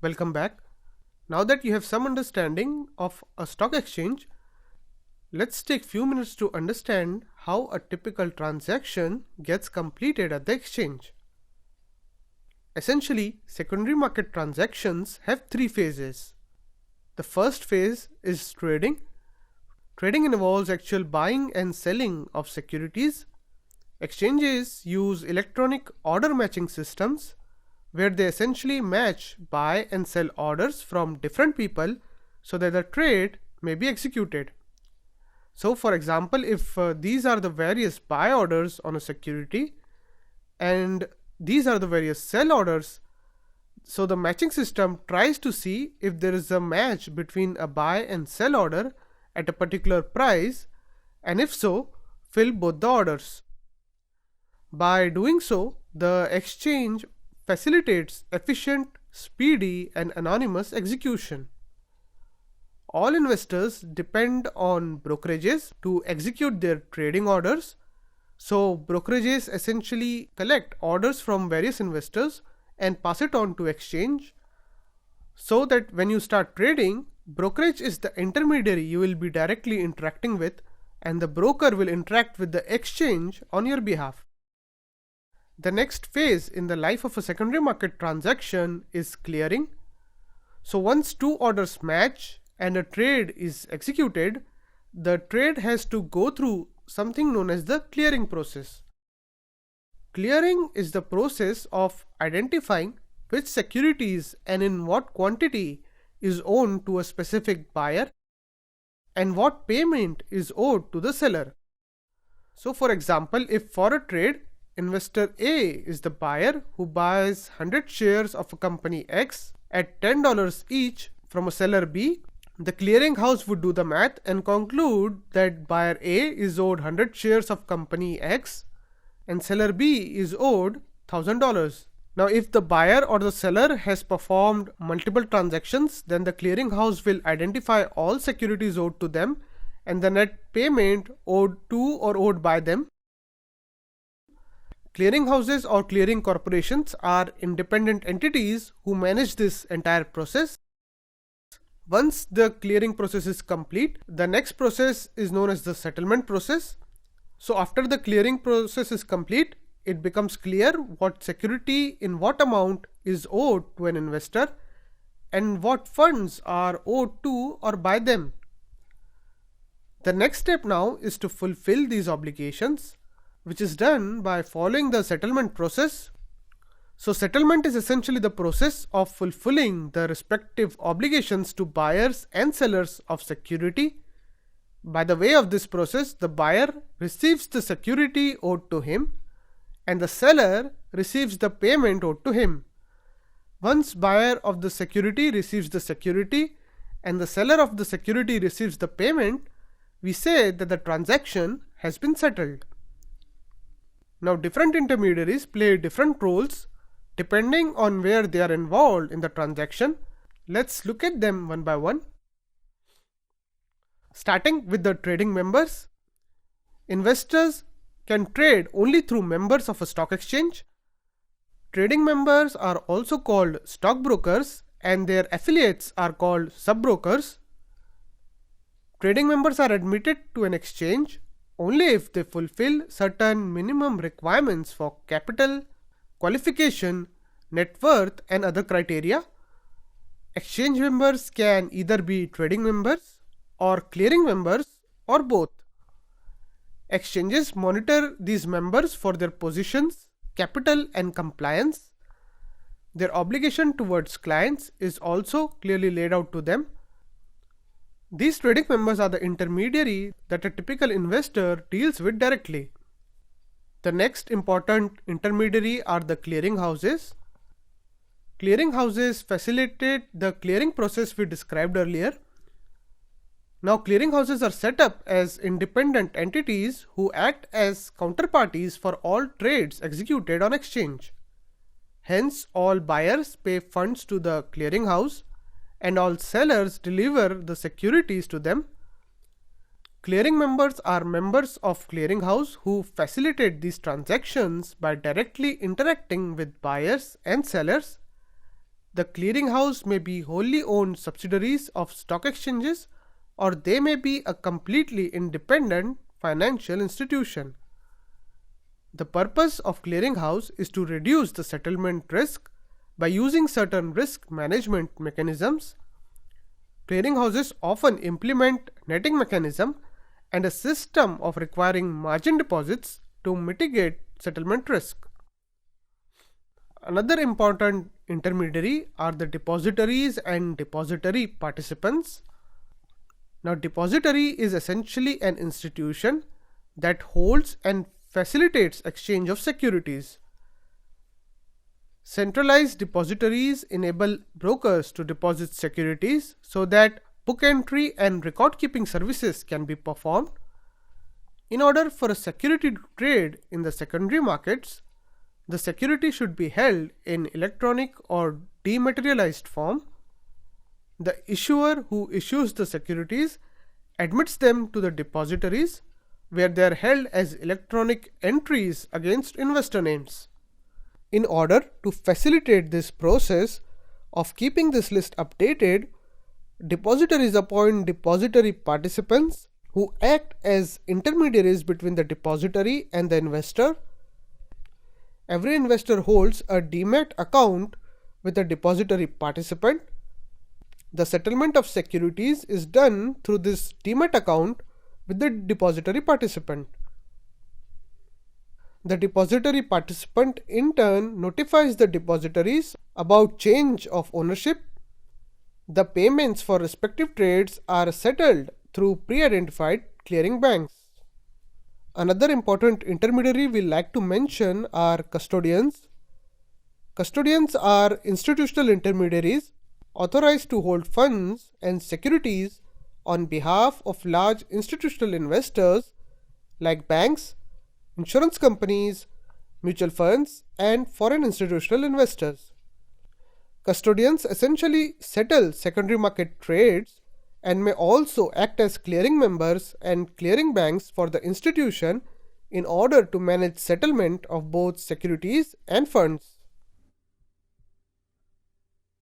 Welcome back. Now that you have some understanding of a stock exchange, let's take few minutes to understand how a typical transaction gets completed at the exchange. Essentially, secondary market transactions have three phases. The first phase is trading. Trading involves actual buying and selling of securities. Exchanges use electronic order matching systems where they essentially match buy and sell orders from different people so that the trade may be executed. So for example, if these are the various buy orders on a security and these are the various sell orders, so the matching system tries to see if there is a match between a buy and sell order at a particular price, and if so, fill both the orders. By doing so, the exchange facilitates efficient, speedy, and anonymous execution. All investors depend on brokerages to execute their trading orders. So, brokerages essentially collect orders from various investors and pass it on to exchange so that when you start trading, brokerage is the intermediary you will be directly interacting with, and the broker will interact with the exchange on your behalf. The next phase in the life of a secondary market transaction is clearing. So once two orders match and a trade is executed, the trade has to go through something known as the clearing process. Clearing is the process of identifying which securities and in what quantity is owed to a specific buyer and what payment is owed to the seller. So for example, if for a trade, investor A is the buyer who buys 100 shares of a company X at $10 each from a seller B, the clearinghouse would do the math and conclude that buyer A is owed 100 shares of company X and seller B is owed $1,000. Now if the buyer or the seller has performed multiple transactions, then the clearinghouse will identify all securities owed to them and the net payment owed to or owed by them. Clearinghouses or clearing corporations are independent entities who manage this entire process. Once the clearing process is complete, the next process is known as the settlement process. So after the clearing process is complete, it becomes clear what security in what amount is owed to an investor and what funds are owed to or by them. The next step now is to fulfill these obligations, which is done by following the settlement process. So settlement is essentially the process of fulfilling the respective obligations to buyers and sellers of security. By the way of this process, the buyer receives the security owed to him and the seller receives the payment owed to him. Once buyer of the security receives the security and the seller of the security receives the payment, we say that the transaction has been settled. Now different intermediaries play different roles depending on where they are involved in the transaction. Let's look at them one by one. Starting with the trading members. Investors can trade only through members of a stock exchange. Trading members are also called stockbrokers and their affiliates are called subbrokers. Trading members are admitted to an exchange only if they fulfill certain minimum requirements for capital, qualification, net worth and other criteria. Exchange members can either be trading members or clearing members or both. Exchanges monitor these members for their positions, capital and compliance. Their obligation towards clients is also clearly laid out to them. These trading members are the intermediary that a typical investor deals with directly. The next important intermediary are the clearinghouses. Clearinghouses facilitate the clearing process we described earlier. Now clearinghouses are set up as independent entities who act as counterparties for all trades executed on exchange. Hence, all buyers pay funds to the clearinghouse and all sellers deliver the securities to them. Clearing members are members of clearinghouse who facilitate these transactions by directly interacting with buyers and sellers. The clearinghouse may be wholly owned subsidiaries of stock exchanges, or they may be a completely independent financial institution. The purpose of clearinghouse is to reduce the settlement risk by using certain risk management mechanisms. Clearinghouses often implement netting mechanism and a system of requiring margin deposits to mitigate settlement risk. Another important intermediary are the depositories and depository participants. Now, depository is essentially an institution that holds and facilitates exchange of securities. Centralized depositories enable brokers to deposit securities so that book entry and record keeping services can be performed. In order for a security to trade in the secondary markets, the security should be held in electronic or dematerialized form. The issuer who issues the securities admits them to the depositories, where they are held as electronic entries against investor names. In order to facilitate this process of keeping this list updated, depositories appoint depository participants who act as intermediaries between the depository and the investor. Every investor holds a demat account with a depository participant. The settlement of securities is done through this demat account with the depository participant. The depository participant in turn notifies the depositories about change of ownership. The payments for respective trades are settled through pre-identified clearing banks. Another important intermediary we like to mention are custodians. Custodians are institutional intermediaries authorized to hold funds and securities on behalf of large institutional investors like banks, insurance companies, mutual funds, and foreign institutional investors. Custodians essentially settle secondary market trades and may also act as clearing members and clearing banks for the institution in order to manage settlement of both securities and funds.